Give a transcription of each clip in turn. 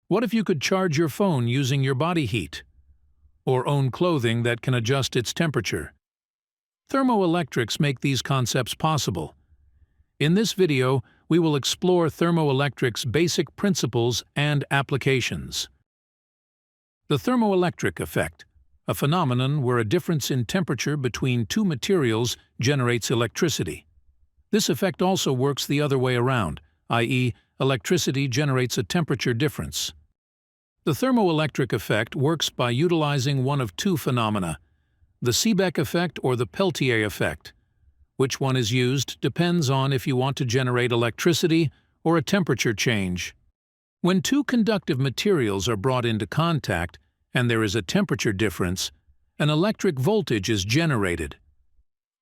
What if you could charge your phone using your body heat? Or own clothing that can adjust its temperature? Thermoelectrics make these concepts possible. In this video, we will explore thermoelectric's basic principles and applications. The thermoelectric effect, a phenomenon where a difference in temperature between two materials generates electricity. This effect also works the other way around, i.e., electricity generates a temperature difference. The thermoelectric effect works by utilizing one of two phenomena, the Seebeck effect or the Peltier effect. Which one is used depends on if you want to generate electricity or a temperature change. When two conductive materials are brought into contact and there is a temperature difference, an electric voltage is generated.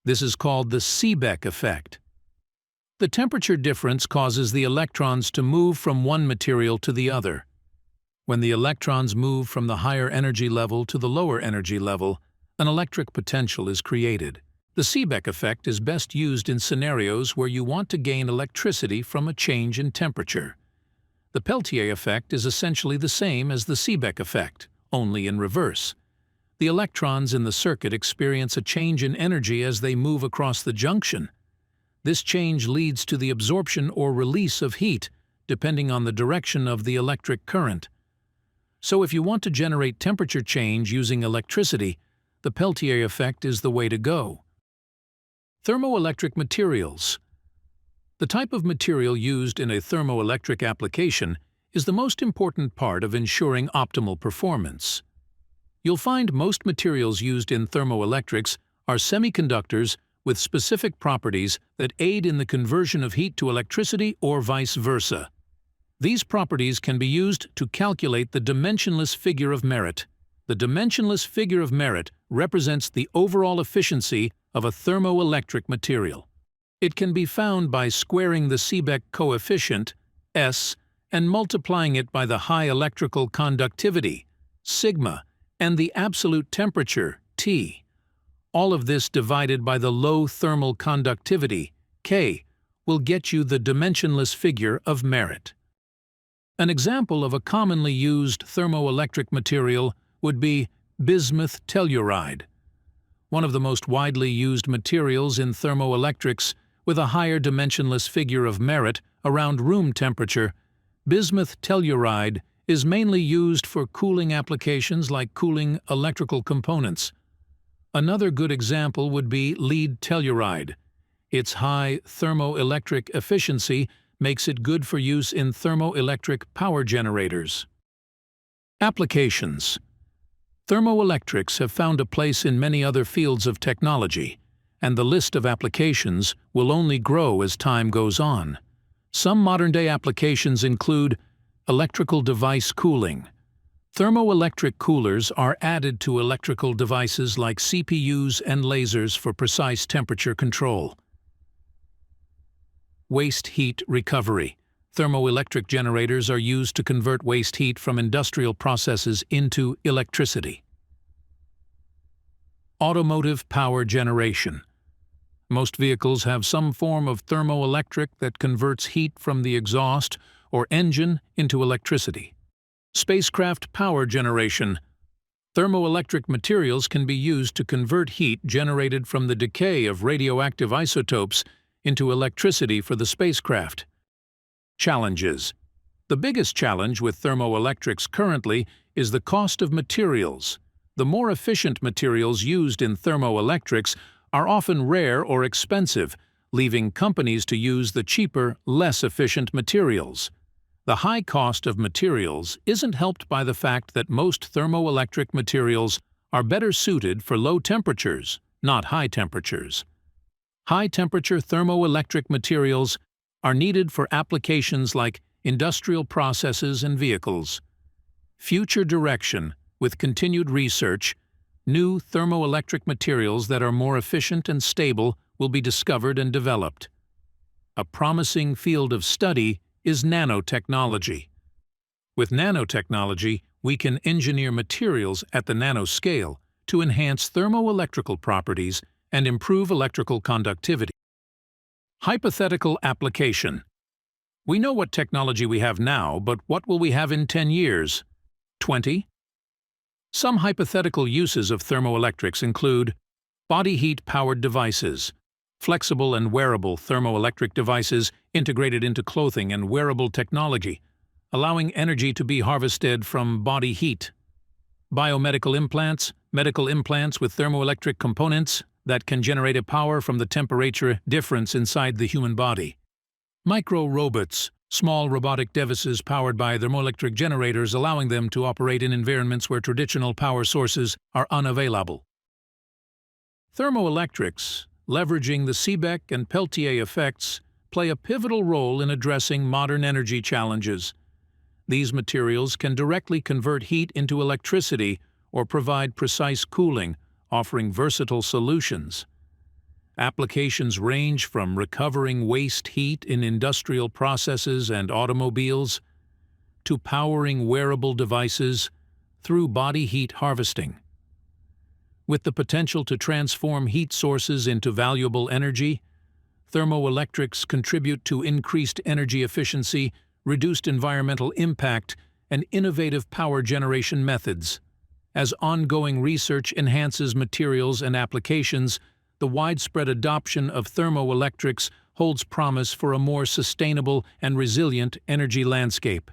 This is called the Seebeck effect. The temperature difference causes the electrons to move from one material to the other. When the electrons move from the higher energy level to the lower energy level, an electric potential is created. The Seebeck effect is best used in scenarios where you want to gain electricity from a change in temperature. The Peltier effect is essentially the same as the Seebeck effect, only in reverse. The electrons in the circuit experience a change in energy as they move across the junction. This change leads to the absorption or release of heat, depending on the direction of the electric current. So if you want to generate temperature change using electricity, the Peltier effect is the way to go. Thermoelectric materials. The type of material used in a thermoelectric application is the most important part of ensuring optimal performance. You'll find most materials used in thermoelectrics are semiconductors with specific properties that aid in the conversion of heat to electricity or vice versa. These properties can be used to calculate the dimensionless figure of merit. The dimensionless figure of merit represents the overall efficiency of a thermoelectric material. It can be found by squaring the Seebeck coefficient, S, and multiplying it by the high electrical conductivity, sigma, and the absolute temperature, T. All of this divided by the low thermal conductivity, K, will get you the dimensionless figure of merit. An example of a commonly used thermoelectric material would be bismuth telluride, one of the most widely used materials in thermoelectrics with a higher dimensionless figure of merit around room temperature. Bismuth telluride is mainly used for cooling applications like cooling electrical components. Another good example would be lead telluride. Its high thermoelectric efficiency makes it good for use in thermoelectric power generators. Applications. Thermoelectrics have found a place in many other fields of technology, and the list of applications will only grow as time goes on. Some modern-day applications include electrical device cooling. Thermoelectric coolers are added to electrical devices like CPUs and lasers for precise temperature control. Waste heat recovery. Thermoelectric generators are used to convert waste heat from industrial processes into electricity. Automotive power generation. Most vehicles have some form of thermoelectric that converts heat from the exhaust or engine into electricity. Spacecraft power generation. Thermoelectric materials can be used to convert heat generated from the decay of radioactive isotopes into electricity for the spacecraft. Challenges. The biggest challenge with thermoelectrics currently is the cost of materials. The more efficient materials used in thermoelectrics are often rare or expensive, leaving companies to use the cheaper, less efficient materials. The high cost of materials isn't helped by the fact that most thermoelectric materials are better suited for low temperatures, not high temperatures. High-temperature thermoelectric materials are needed for applications like industrial processes and vehicles. Future direction, with continued research, new thermoelectric materials that are more efficient and stable will be discovered and developed. A promising field of study is nanotechnology. With nanotechnology, we can engineer materials at the nanoscale to enhance thermoelectrical properties and improve electrical conductivity. Hypothetical application. We know what technology we have now, but what will we have in 10 years? 20? Some hypothetical uses of thermoelectrics include body heat-powered devices, flexible and wearable thermoelectric devices integrated into clothing and wearable technology, allowing energy to be harvested from body heat. Biomedical implants, medical implants with thermoelectric components that can generate a power from the temperature difference inside the human body. Micro-robots, small robotic devices powered by thermoelectric generators, allowing them to operate in environments where traditional power sources are unavailable. Thermoelectrics, leveraging the Seebeck and Peltier effects, play a pivotal role in addressing modern energy challenges. These materials can directly convert heat into electricity or provide precise cooling, offering versatile solutions. Applications range from recovering waste heat in industrial processes and automobiles to powering wearable devices through body heat harvesting. With the potential to transform heat sources into valuable energy, thermoelectrics contribute to increased energy efficiency, reduced environmental impact, and innovative power generation methods. As ongoing research enhances materials and applications, the widespread adoption of thermoelectrics holds promise for a more sustainable and resilient energy landscape.